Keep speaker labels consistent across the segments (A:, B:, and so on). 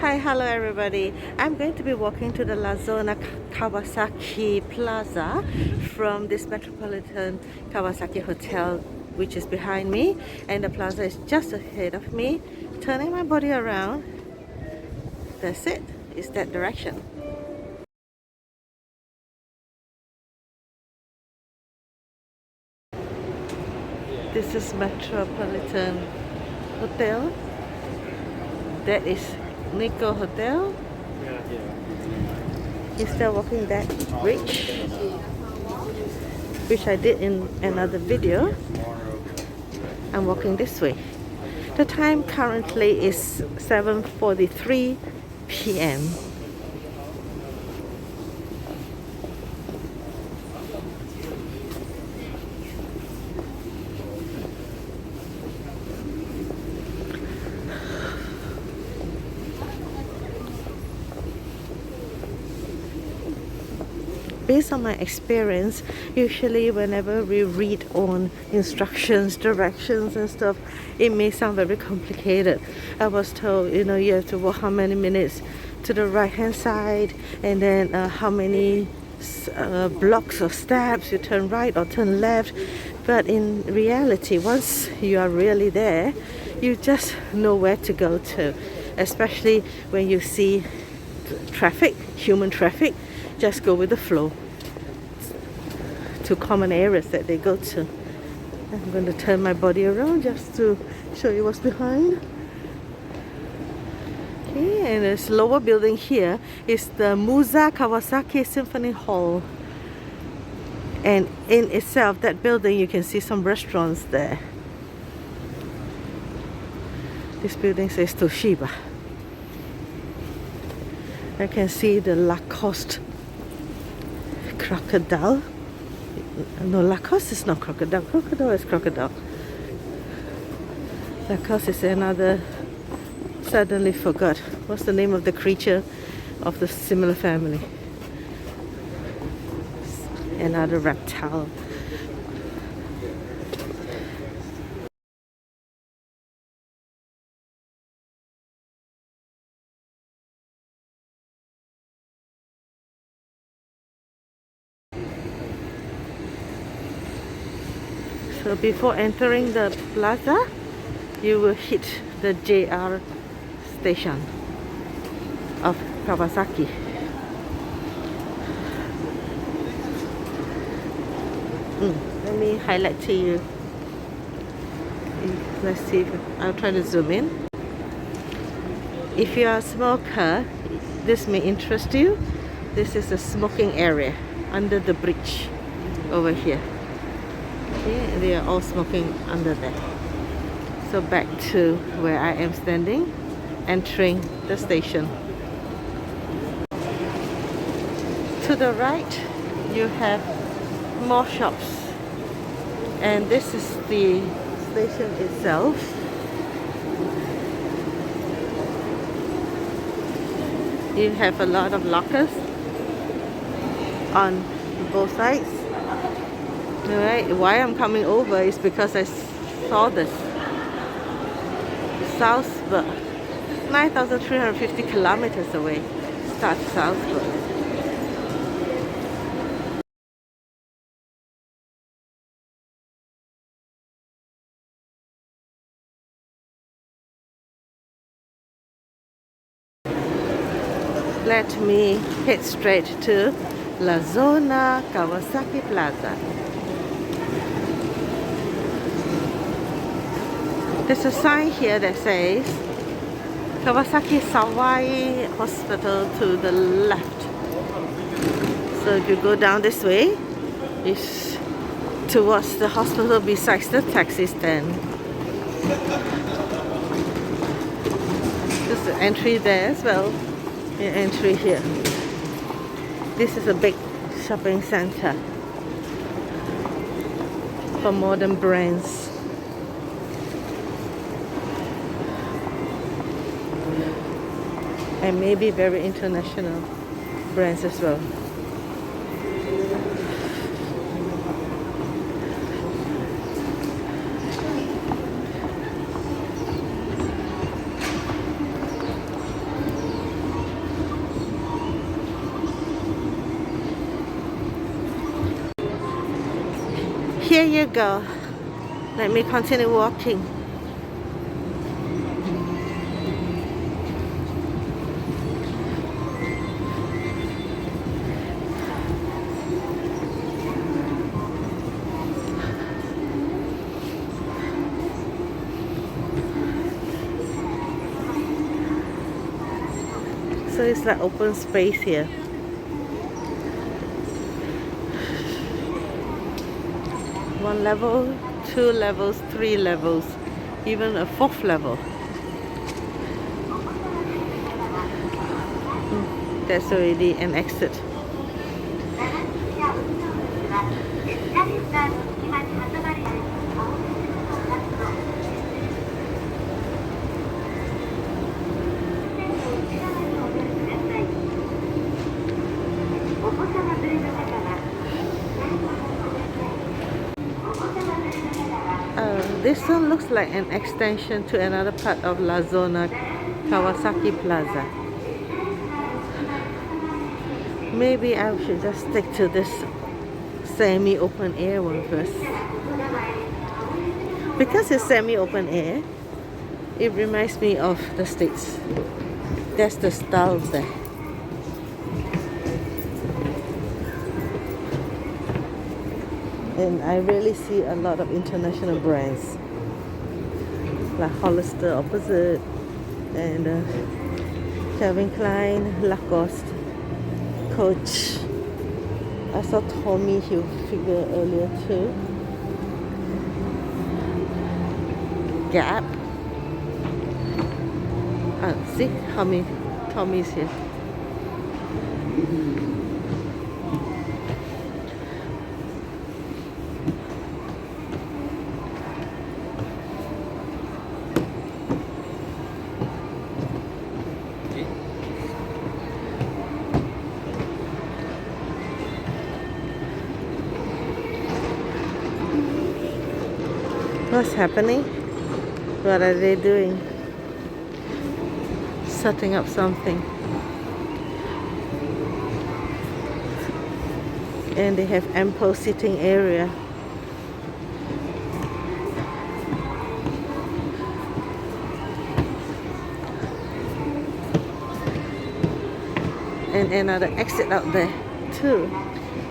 A: Hi, hello everybody. I'm going to be walking to the Lazona Kawasaki Plaza from this Metropolitan Kawasaki Hotel, which is behind me, and the plaza is just ahead of me. Turning my body around, that's it, it's that direction. This is Metropolitan Hotel. That is Nico Hotel. Instead of walking that bridge, which I did in another video, I'm walking this way. The time currently is 7:43 p.m. Based on my experience, usually whenever we read on instructions, directions and stuff, it may sound very complicated. I was told, you know, you have to walk how many minutes to the right hand side, and then how many blocks or steps you turn right or turn left. But in reality, once you are really there, you just know where to go to, especially when you see traffic, human traffic. Just go with the flow to common areas that they go to. I'm going to turn my body around just to show you what's behind. Okay, and this lower building here is the Musa Kawasaki Symphony Hall. And in itself, that building, you can see some restaurants there. This building says Toshiba. I can see the Lacoste crocodile. No, Lacoste is not crocodile. Crocodile is crocodile. Lacoste is another. Suddenly forgot. What's the name of the creature of the similar family? Another reptile. So before entering the plaza, you will hit the JR station of Kawasaki. Let me highlight to you. Let's see, I'll try to zoom in. If you are a smoker, this may interest you. This is a smoking area under the bridge over here. Okay, they are all smoking under there. So back to where I am standing, entering the station. To the right, you have more shops, and this is the station itself. You have a lot of lockers on both sides. Alright, why I'm coming over is because I saw this Salzburg, 9,350 kilometers away. Start Salzburg. Let me head straight to Lazona Kawasaki Plaza. There's a sign here that says Kawasaki Sawai Hospital to the left. So if you go down this way, it's towards the hospital besides the taxi stand. There's an entry there as well. An entry here. This is a big shopping center for modern brands. And maybe very international brands as well. you go. Let me continue walking. So it's like open space here. One level, 2 levels, 3 levels, even a 4th level. That's already an exit. This one looks like an extension to another part of Lazona, Kawasaki Plaza. Maybe I should just stick to this semi-open air one first. Because it's semi-open air, it reminds me of the States. That's the style there. And I really see a lot of international brands like Hollister opposite, and Calvin Klein, Lacoste, Coach. I saw Tommy Hilfiger earlier too. Gap. See how many Tommy's here. What's happening? What are they doing? Setting up something. And they have ample seating area. And another exit out there too.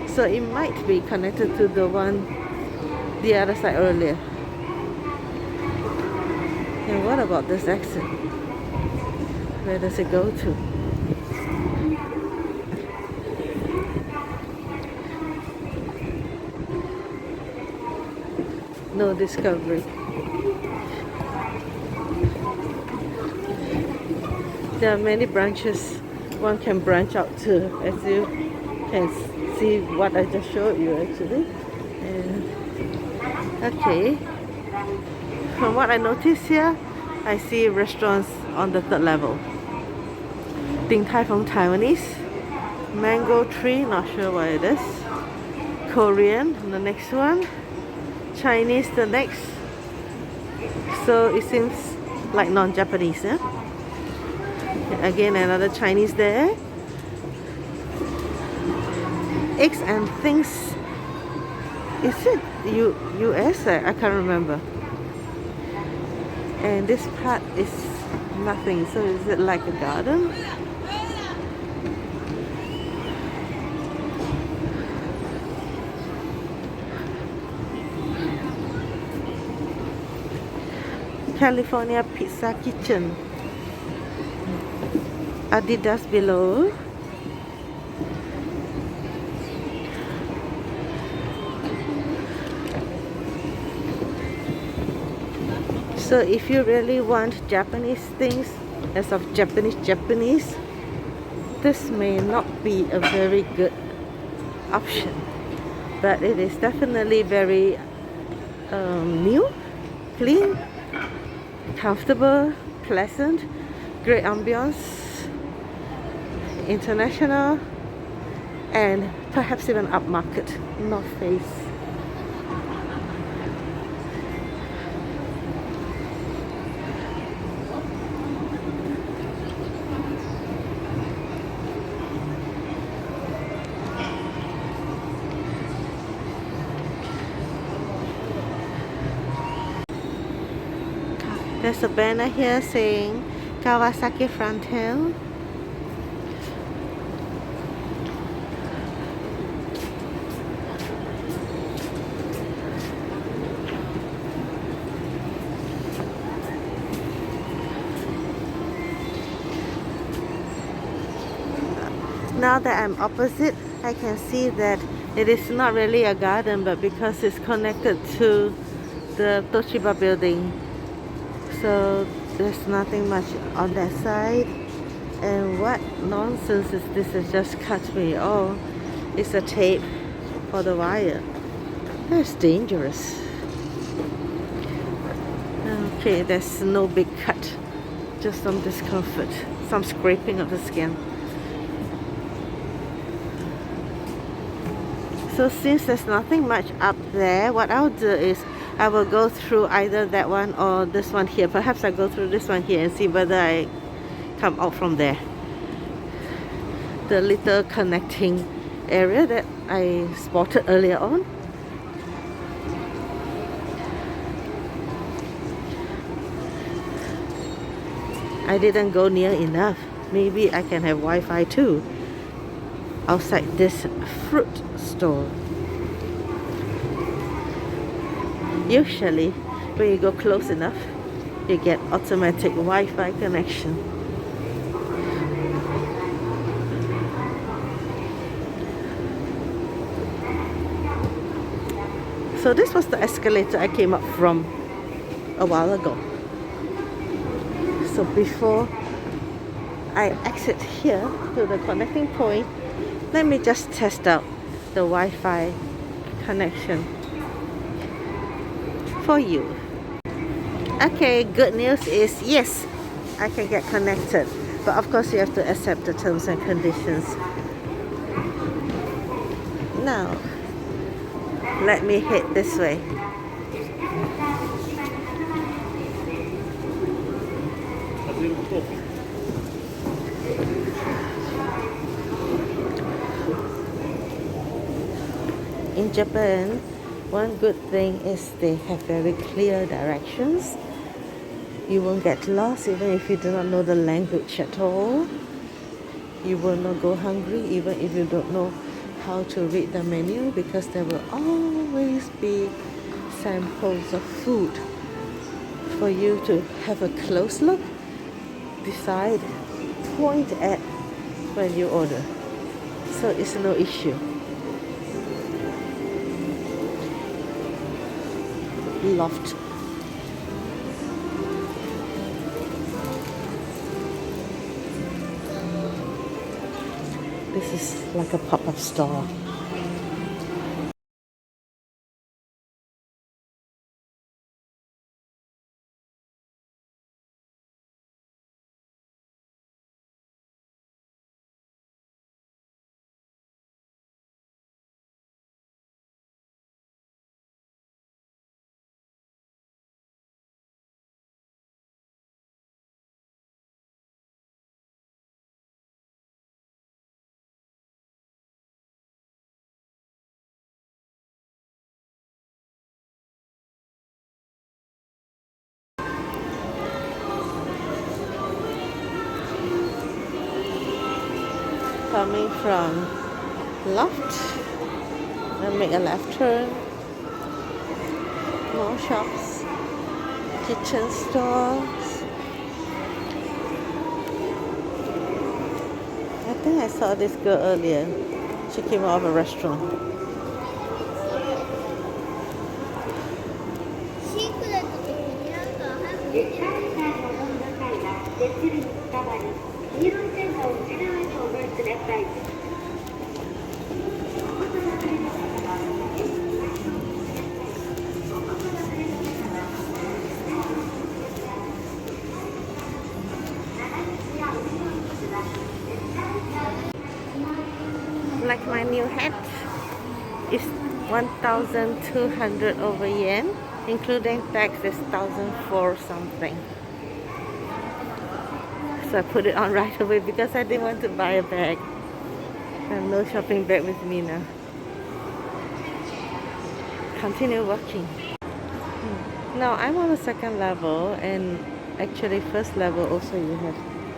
A: So it might be connected to the other side earlier. And what about this exit? Where does it go to? No discovery. There are many branches one can branch out to, as you can see what I just showed you actually. And okay. From what I notice here, I see restaurants on the 3rd level. Ding Tai Fung Taiwanese, Mango Tree, not sure what it is. Korean, the next one. Chinese, the next. So it seems like non-Japanese, yeah? Again, another Chinese there. Eggs and things. Is it US? I can't remember. And this part is nothing, so is it like a garden? California Pizza Kitchen. Adidas below. So if you really want Japanese things, as of Japanese, this may not be a very good option, but it is definitely very new, clean, comfortable, pleasant, great ambience, international, and perhaps even upmarket. North Face. There's a banner here saying Kawasaki front end. Now that I'm opposite, I can see that it is not really a garden, but because it's connected to the Toshiba building, so there's nothing much on that side. And what nonsense is this? It just cut me. Oh, it's a tape for the wire. That's dangerous. Okay, there's no big cut, just some discomfort, some scraping of the skin. So since there's nothing much up there, what I'll do is I will go through either that one or this one here. Perhaps I go through this one here and see whether I come out from there. The little connecting area that I spotted earlier on. I didn't go near enough. Maybe I can have Wi-Fi too outside this fruit store. Usually when you go close enough, you get automatic Wi-Fi connection. So this was the escalator I came up from a while ago. So before I exit here to the connecting point, let me just test out the Wi-Fi connection for you. Okay, good news is yes, I can get connected, but of course you have to accept the terms and conditions. Now let me head this way. In Japan, one good thing is they have very clear directions. You won't get lost even if you do not know the language at all. You will not go hungry even if you don't know how to read the menu, because there will always be samples of food for you to have a close look, decide, point at when you order. So it's no issue. Loft. This is like a pop-up store. Coming from Loft, and make a left turn. More shops, kitchen stores. I think I saw this girl earlier. She came out of a restaurant. Like my new hat is 1,200 over yen, including tax is 1,004 something. So I put it on right away because I didn't want to buy a bag. I have no shopping bag with me now. Continue walking. Now I'm on the second level, and actually first level also you have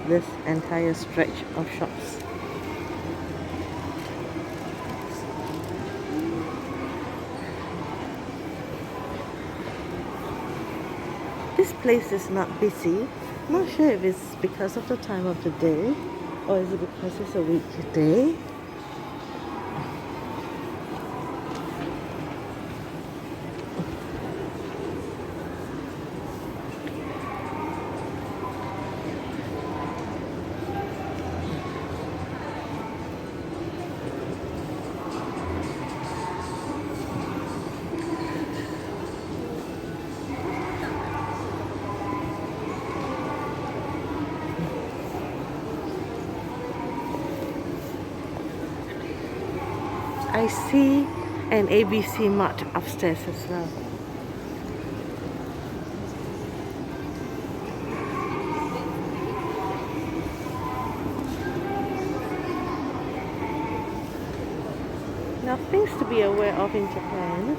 A: this entire stretch of shops. This place is not busy. Not sure if it's because of the time of the day or is it because it's a weekday. I see an ABC Mart upstairs as well. Now, things to be aware of in Japan,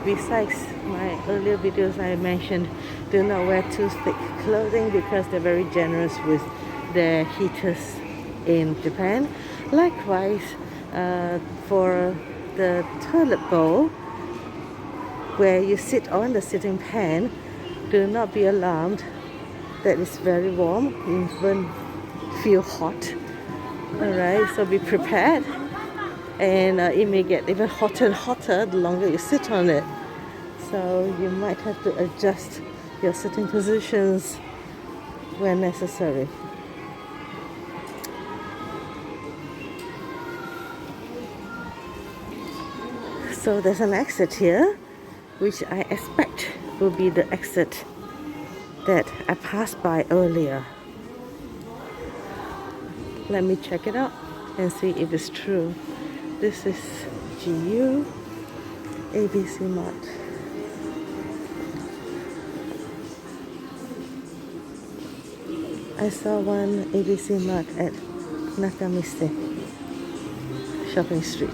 A: besides my earlier videos I mentioned, do not wear too thick clothing because they're very generous with their heaters in Japan. Likewise, for the toilet bowl where you sit on the sitting pan, do not be alarmed that it's very warm, even feel hot. Alright, so be prepared, and it may get even hotter and hotter the longer you sit on it, so you might have to adjust your sitting positions when necessary. So there's an exit here, which I expect will be the exit that I passed by earlier. Let me check it out and see if it's true. This is GU ABC Mart. I saw one ABC Mart at Nakamise shopping street.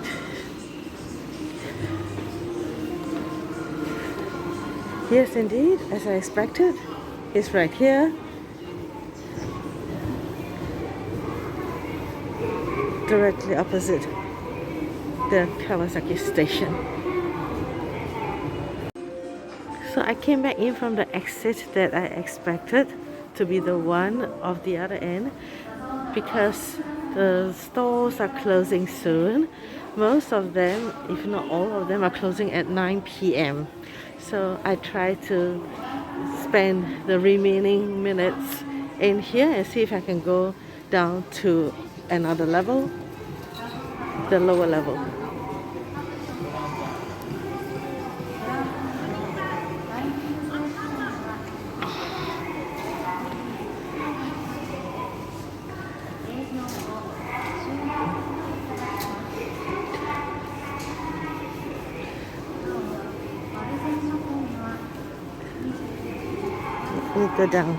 A: Yes, indeed, as I expected, it's right here. Directly opposite the Kawasaki station. So I came back in from the exit that I expected to be the one of the other end because the stores are closing soon. Most of them, if not all of them, are closing at 9 p.m. So I try to spend the remaining minutes in here and see if I can go down to another level, the lower level. Let me go down.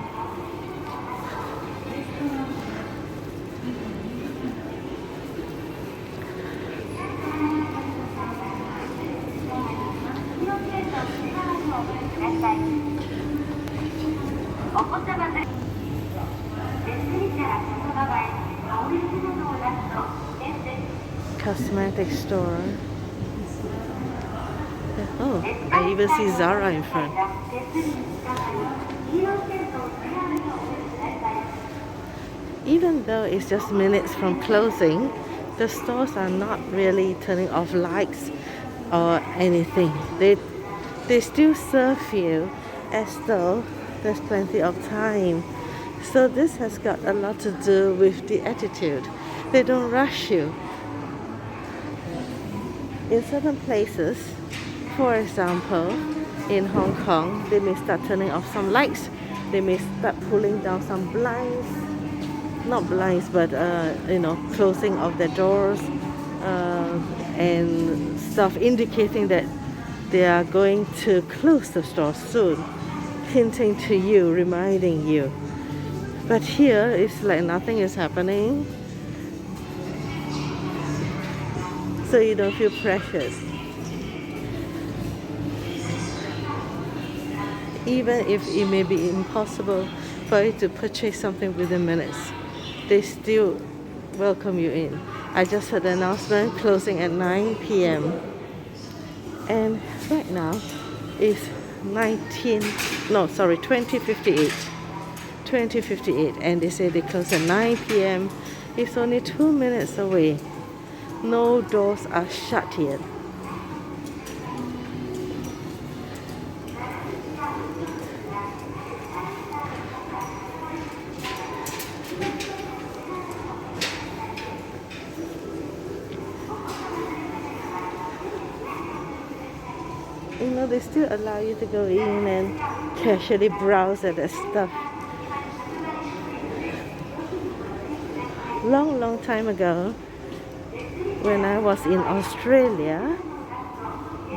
A: Cosmetic store. Oh, I even see Zara in front. Even though it's just minutes from closing, the stores are not really turning off lights or anything. They still serve you as though there's plenty of time. So this has got a lot to do with the attitude. They don't rush you. In certain places, for example, in Hong Kong, they may start turning off some lights. They may start pulling down some blinds. Not blinds, but closing of the doors and stuff, indicating that they are going to close the store soon, hinting to you, reminding you. But here it's like nothing is happening, so you don't feel pressured. Even if it may be impossible for you to purchase something within minutes, they still welcome you in. I just heard the announcement closing at 9 p.m. and right now it's 20:58. 20:58, and they say they close at 9 p.m. It's only 2 minutes away. No doors are shut yet. You know, they still allow you to go in and casually browse at the stuff. Long time ago, when I was in Australia,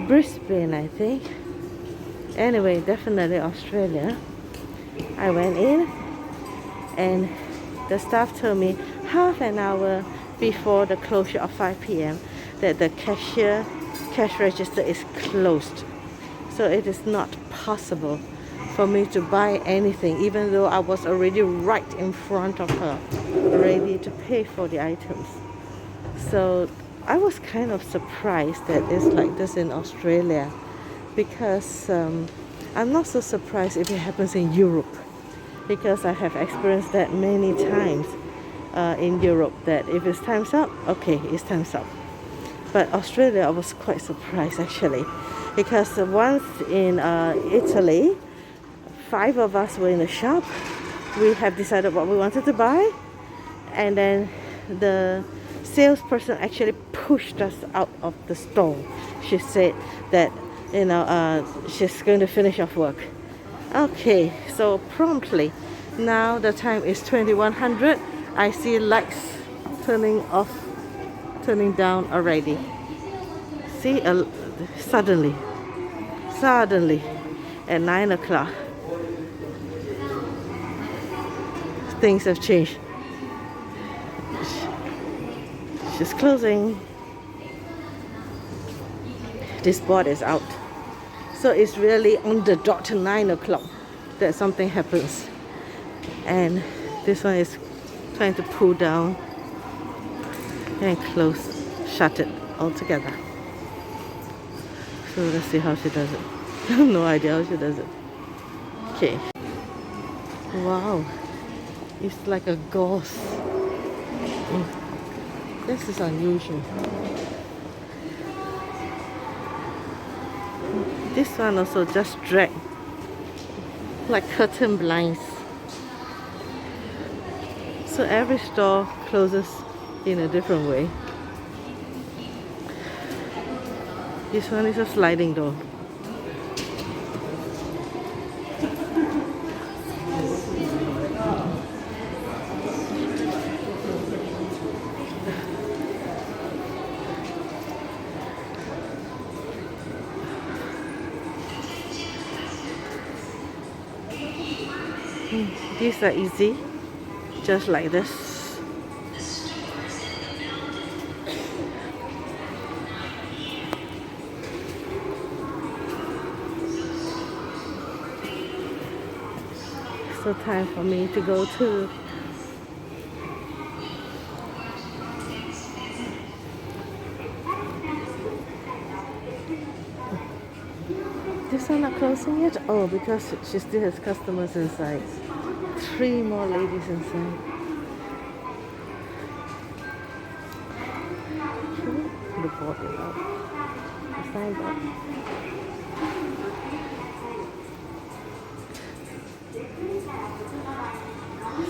A: Brisbane I think, anyway, definitely Australia, I went in and the staff told me half an hour before the closure of 5 p.m. that the cash register is closed. So it is not possible for me to buy anything, even though I was already right in front of her, ready to pay for the items. So I was kind of surprised that it's like this in Australia, because I'm not so surprised if it happens in Europe, because I have experienced that many times in Europe, that if it's time's up, okay, it's time's up. But Australia, I was quite surprised actually, because once in Italy, 5 of us were in the shop. We have decided what we wanted to buy, and then the salesperson actually pushed us out of the store. She said that, you know, she's going to finish off work. Okay, so promptly, now the time is 2100. I see lights turning off, turning down already. See, suddenly at 9 o'clock, things have changed. She's closing. This board is out. So it's really on the dot to 9 o'clock that something happens. And this one is trying to pull down and close, shut it altogether. So let's see how she does it. I have no idea how she does it. Okay. Wow. It's like a gauze. This is unusual. This one also just drag like curtain blinds. So every store closes in a different way. This one is a sliding door. These are easy, just like this. So time for me to go to this one not closing yet? Oh, because she still has customers inside. 3 more ladies inside. Okay, the board is out. The signboard.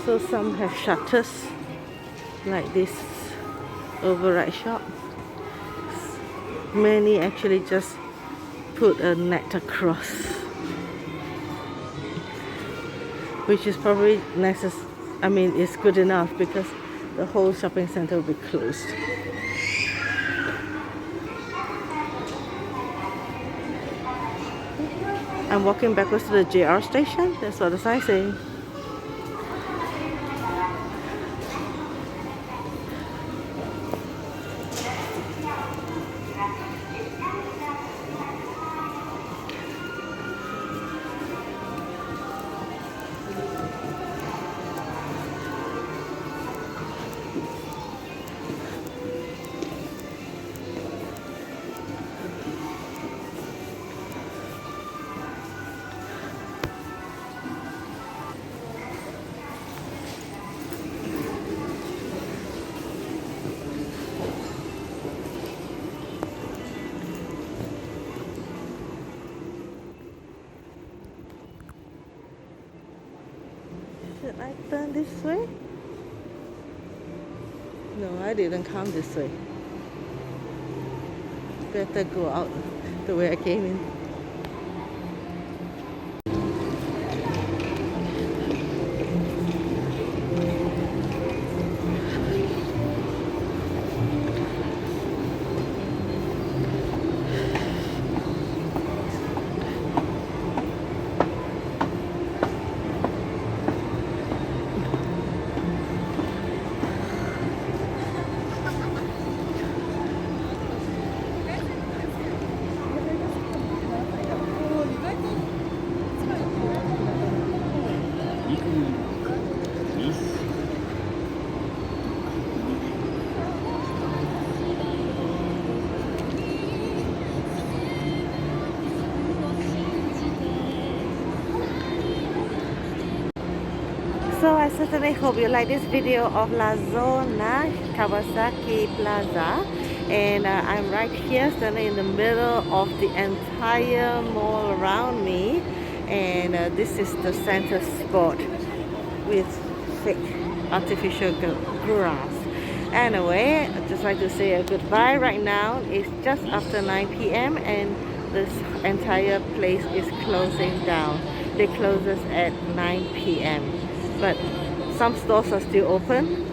A: So some have shutters like this override shop. Many actually just put a net across, which is probably necessary. I mean, it's good enough because the whole shopping center will be closed. I'm walking backwards to the JR station. That's what the sign says. Should I turn this way? No, I didn't come this way. Better go out the way I came in. So I certainly hope you like this video of Lazona, Kawasaki Plaza. And I'm right here standing in the middle of the entire mall around me. And this is the center spot with fake artificial grass. Anyway, I'd just like to say a goodbye right now. It's just after 9 p.m. and this entire place is closing down. They close us at 9 p.m. But some stores are still open,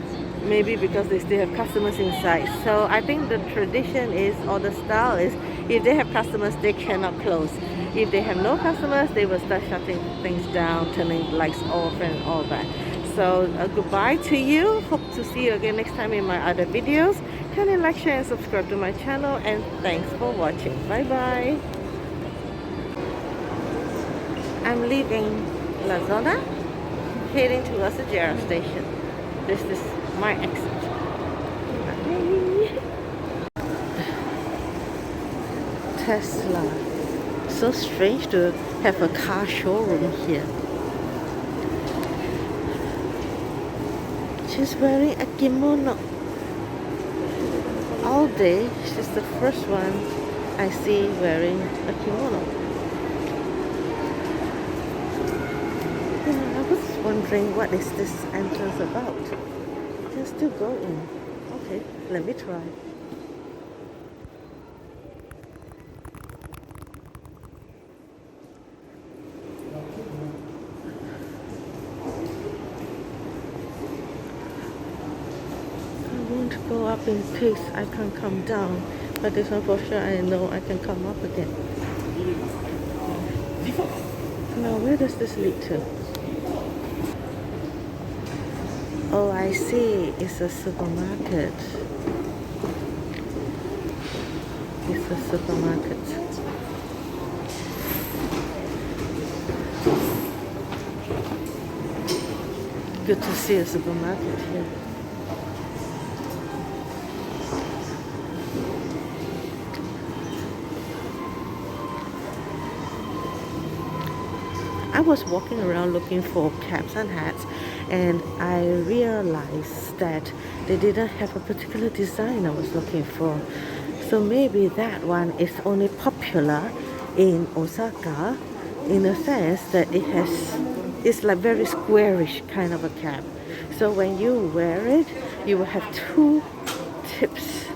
A: maybe because they still have customers inside. So I think the tradition is, or the style is, if they have customers, they cannot close. If they have no customers, they will start shutting things down, turning lights off and all that. So goodbye to you. Hope to see you again next time in my other videos. Kindly like, share and subscribe to my channel, and thanks for watching. Bye bye. I'm leaving Lazona, heading towards the JR station. This is my exit. Bye. Tesla. So strange to have a car showroom here. She's wearing a kimono. All day, she's the first one I see wearing a kimono. I was wondering what is this entrance about. Can still go in. Okay, let me try. I go up in case I can't come down, but this one for sure I know I can come up again. Now where does this lead to? Oh, I see. It's a supermarket. It's a supermarket. Good to see a supermarket here. I was walking around looking for caps and hats, and I realized that they didn't have a particular design I was looking for. So maybe that one is only popular in Osaka in a sense that it's like very squarish kind of a cap. So when you wear it, you will have two tips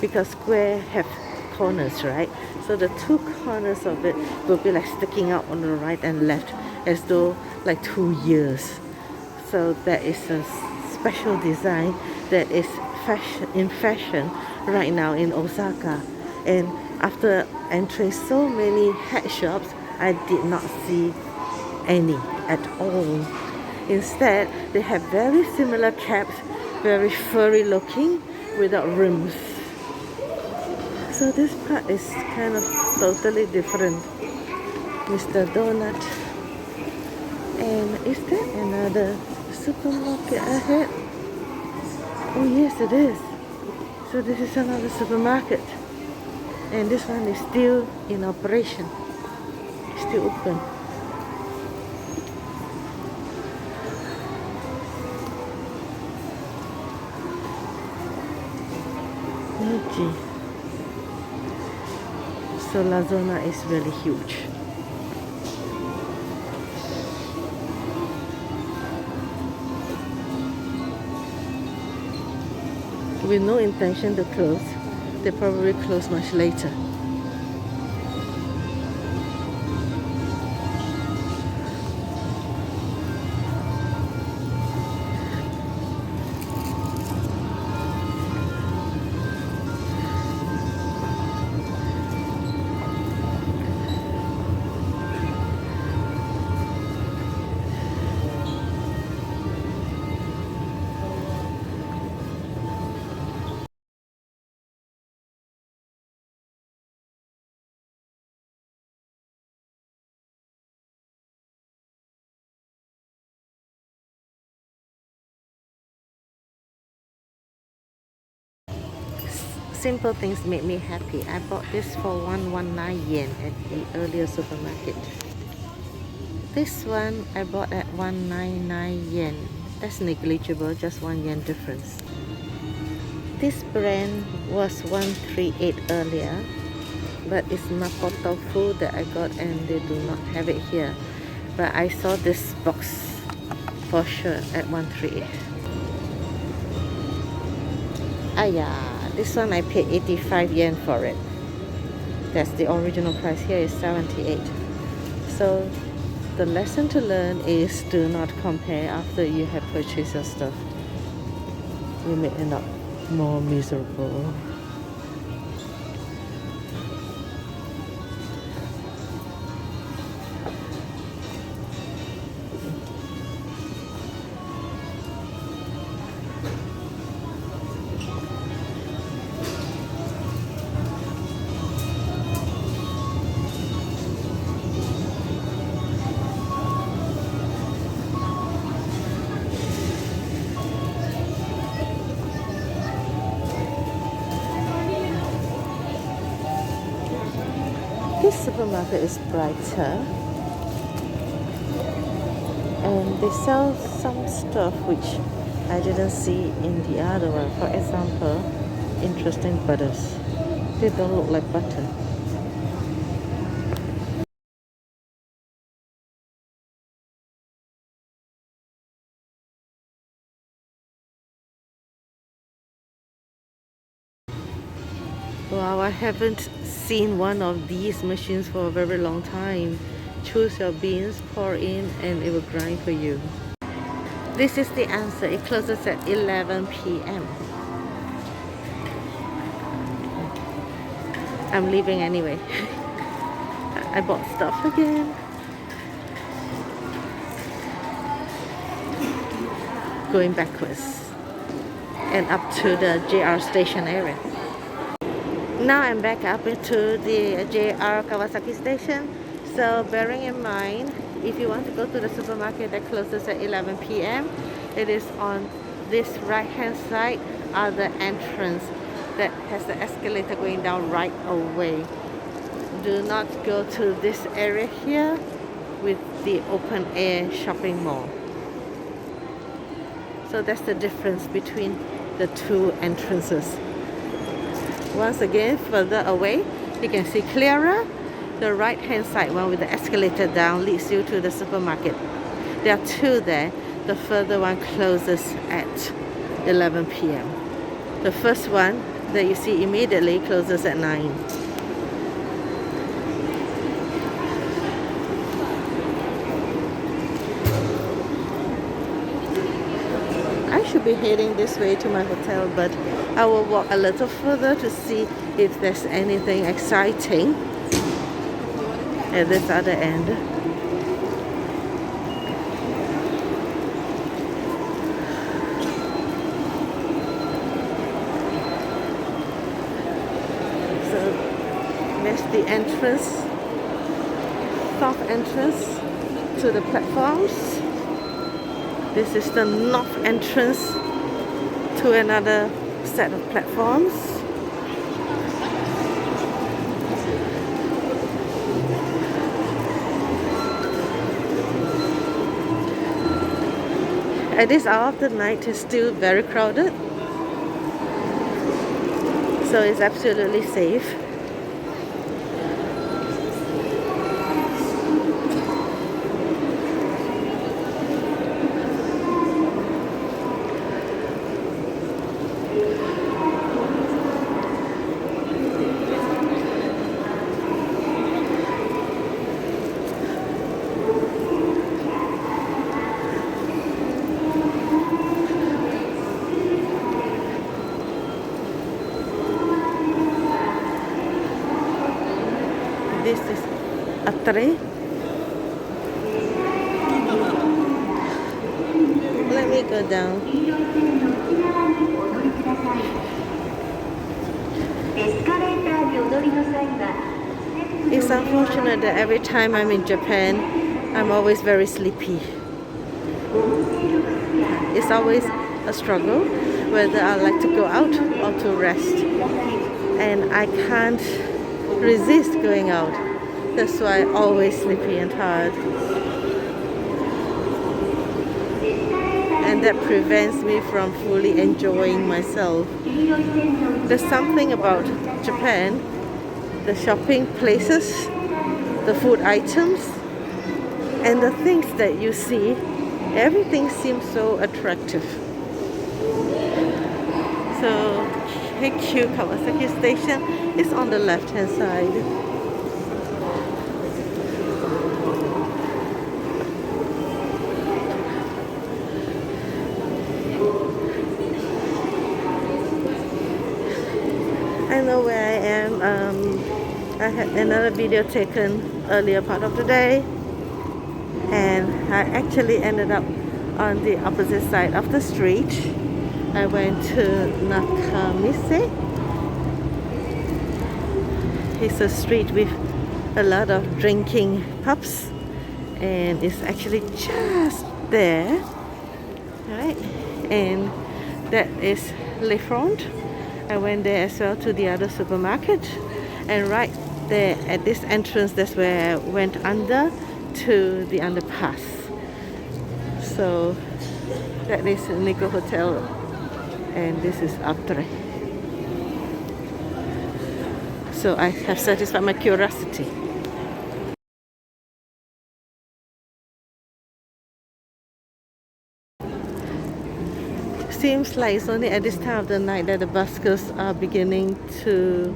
A: because square have corners, right? So the two corners of it will be like sticking out on the right and left as though like two ears. So that is a special design that is in fashion right now in Osaka. And after entering so many hat shops, I did not see any at all. Instead, they have very similar caps, very furry looking, without rims. So this part is kind of totally different. Mr. Donut. And is there another supermarket ahead? Oh yes, it is. So this is another supermarket. And this one is still in operation. Still open. Muji. So Lazona is really huge. with no intention to close. They probably close much later. Simple things make me happy. I bought this for 119 yen at the earlier supermarket. This one I bought at 199 yen. That's negligible, just 1 yen difference. This brand was 138 earlier, but it's Makoto Fu that I got and they do not have it here. But I saw this box for sure at 138. Yeah, this one I paid 85 yen for it. That's the original price. Here is 78. So the lesson to learn is do not compare after you have purchased your stuff. You may end up more miserable. This supermarket is brighter and they sell some stuff which I didn't see in the other one. For example, interesting butters. They don't look like butter. Wow, I haven't seen one of these machines for a very long time. Choose your beans, pour in, and it will grind for you. This is the answer. It closes at 11 p.m. I'm leaving anyway. I bought stuff again. Going backwards and up to the JR station area. Now I'm back up into the JR Kawasaki station. So bearing in mind, if you want to go to the supermarket that closes at 11 p.m., it is on this right hand side are the entrance that has the escalator going down right away. Do not go to this area here with the open air shopping mall. So that's the difference between the two entrances. Once again, further away, you can see clearer. The right hand side one with the escalator down leads you to the supermarket. There are two there. The further one closes at 11 p.m. The first one that you see immediately closes at 9. I should be heading this way to my hotel, but I will walk a little further to see if there's anything exciting at this other end. So there's the entrance, south entrance to the platforms. This is the north entrance to another set of platforms. At this hour of the night, it's still very crowded, so it's absolutely safe. Atre. Let me go down. It's unfortunate that every time I'm in Japan, I'm always very sleepy. It's always a struggle whether I like to go out or to rest. And I can't resist going out. That's why I'm always sleepy and tired. And that prevents me from fully enjoying myself. There's something about Japan, the shopping places, the food items, and the things that you see, everything seems so attractive. So Heikyu Kawasaki station is on the left hand side. I know where I am. I had another video taken earlier part of the day, and I actually ended up on the opposite side of the street. I went to Nakamise. It's a street with a lot of drinking pubs, and it's actually just there, right? And that is Le Front. I went there as well to the other supermarket, and right there at this entrance, that's where I went under to the underpass. So that is Nikko Hotel, and this is Atre. So I have satisfied my curiosity. Seems like it's only at this time of the night that the buskers are beginning to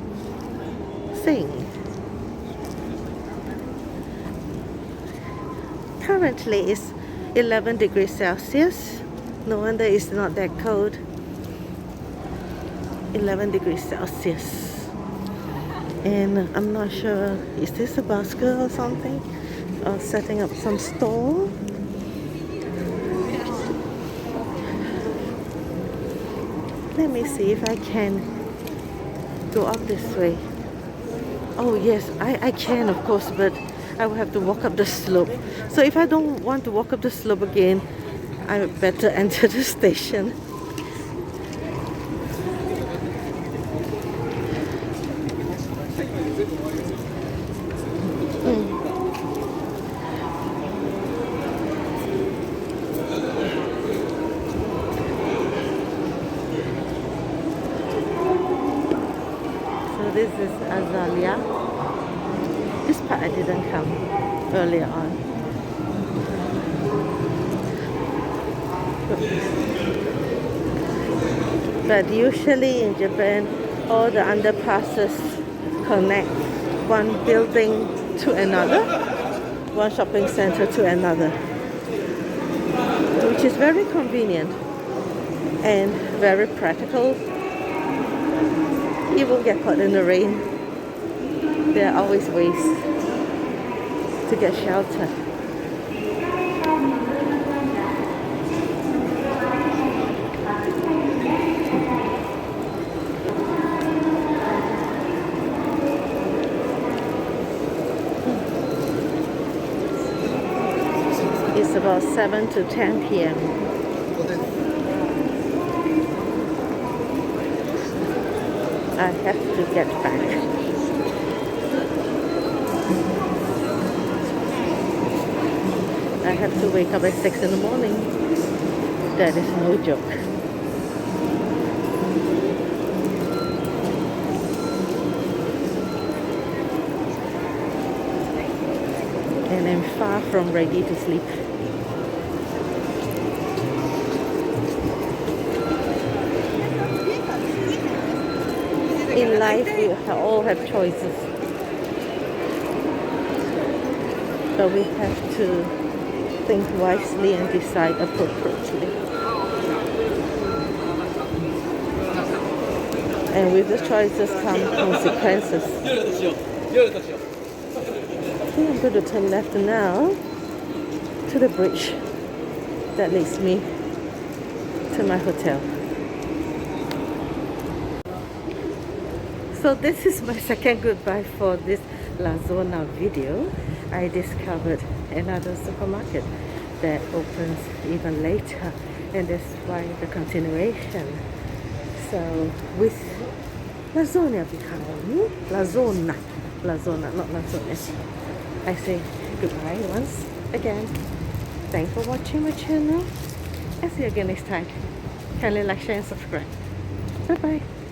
A: sing. Currently it's 11 degrees Celsius. No wonder it's not that cold. 11 degrees Celsius. And I'm not sure, is this a busker or something? Or setting up some stall? Let me see if I can go up this way. Oh yes, I can of course, but I will have to walk up the slope. So if I don't want to walk up the slope again, I better enter the station. This is Azalea. This part I didn't come earlier on. But usually in Japan, all the underpasses connect one building to another, one shopping center to another, which is very convenient and very practical. You won't get caught in the rain. There are always ways to get shelter. It's about 7 to 10 p.m. I have to get back. I have to wake up at 6 in the morning. That is no joke. And I'm far from ready to sleep. In life, we all have choices, but we have to think wisely and decide appropriately. And with the choices come consequences. Okay, I'm going to turn left now to the bridge that leads me to my hotel. So this is my second goodbye for this Lazona video. I discovered another supermarket that opens even later, and that's why the continuation. So with Lazona become Lazona, not Lazona. I say goodbye once again. Thanks for watching my channel. I'll see you again next time. Kindly like, share and subscribe. Bye bye.